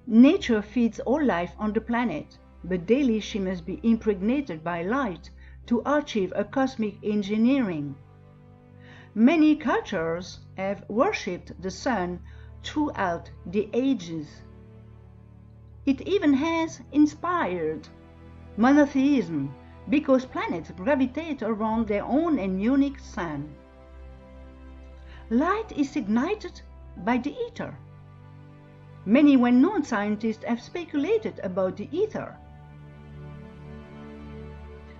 Nature feeds all life on the planet, but daily she must be impregnated by light to achieve a cosmic engineering. Many cultures have worshipped the sun throughout the ages. It even has inspired monotheism because planets gravitate around their own and unique sun. Light is ignited by the ether. Many well-known scientists have speculated about the ether.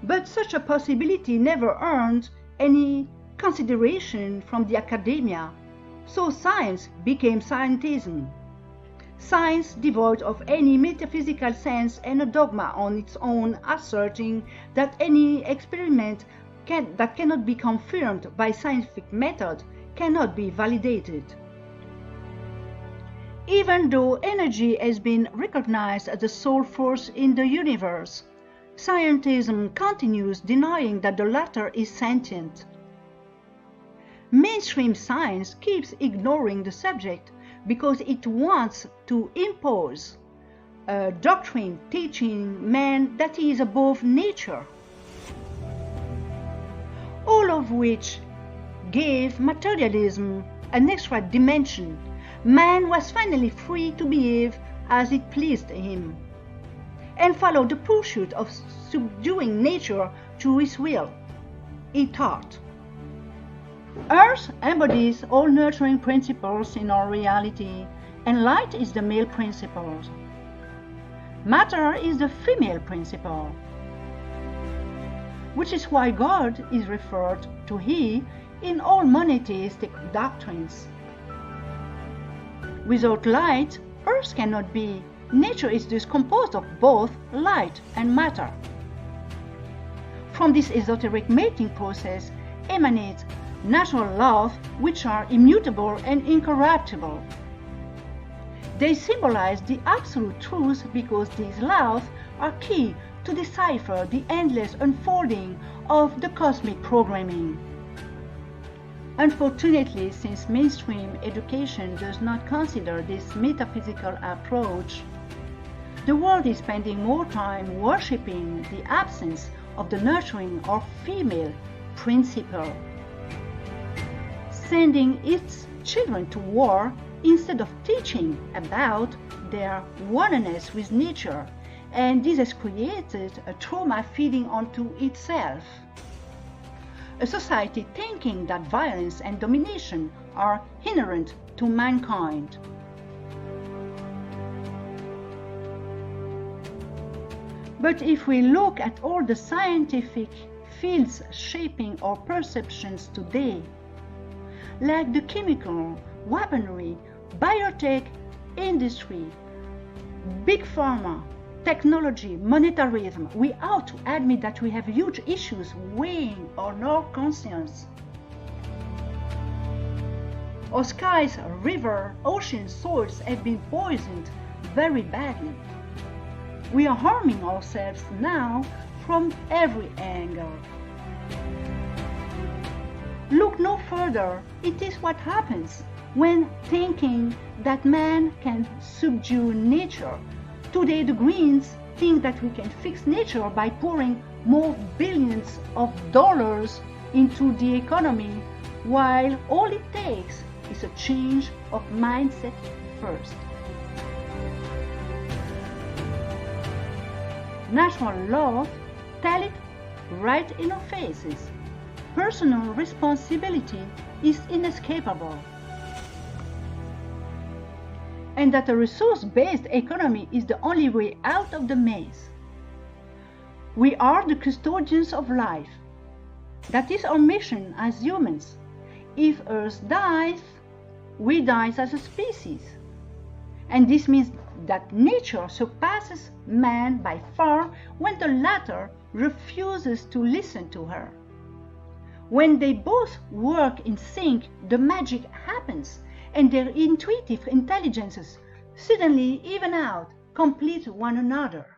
But such a possibility never earned any consideration from the academia, so science became scientism. Science devoid of any metaphysical sense and a dogma on its own, asserting that any experiment that cannot be confirmed by scientific method cannot be validated. Even though energy has been recognized as the sole force in the universe, scientism continues denying that the latter is sentient. Mainstream science keeps ignoring the subject because it wants to impose a doctrine teaching man that he is above nature, all of which gave materialism an extra dimension. Man was finally free to behave as it pleased him and follow the pursuit of subduing nature to his will, he thought. Earth embodies all nurturing principles in our reality, and light is the male principle. Matter is the female principle, which is why God is referred to He in all monotheistic doctrines. Without light, Earth cannot be. Nature is thus composed of both light and matter. From this esoteric mating process emanates natural laws which are immutable and incorruptible. They symbolize the absolute truth because these laws are key to decipher the endless unfolding of the cosmic programming. Unfortunately, since mainstream education does not consider this metaphysical approach, the world is spending more time worshipping the absence of the nurturing or female principle, sending its children to war instead of teaching about their oneness with nature, and this has created a trauma feeding onto itself. A society thinking that violence and domination are inherent to mankind. But if we look at all the scientific fields shaping our perceptions today, like the chemical, weaponry, biotech industry, big pharma, technology, monetarism, we ought to admit that we have huge issues weighing on our conscience. Our skies, rivers, oceans, soils have been poisoned very badly. We are harming ourselves now from every angle. Look no further. It is what happens when thinking that man can subdue nature. Today the Greens think that we can fix nature by pouring more billions of dollars into the economy, while all it takes is a change of mindset first. Natural laws tell it right in our faces. Personal responsibility is inescapable, and that a resource-based economy is the only way out of the maze. We are the custodians of life. That is our mission as humans. If Earth dies, we die as a species. And this means that nature surpasses man by far when the latter refuses to listen to her. When they both work in sync, the magic happens, and their intuitive intelligences suddenly even out, complete one another.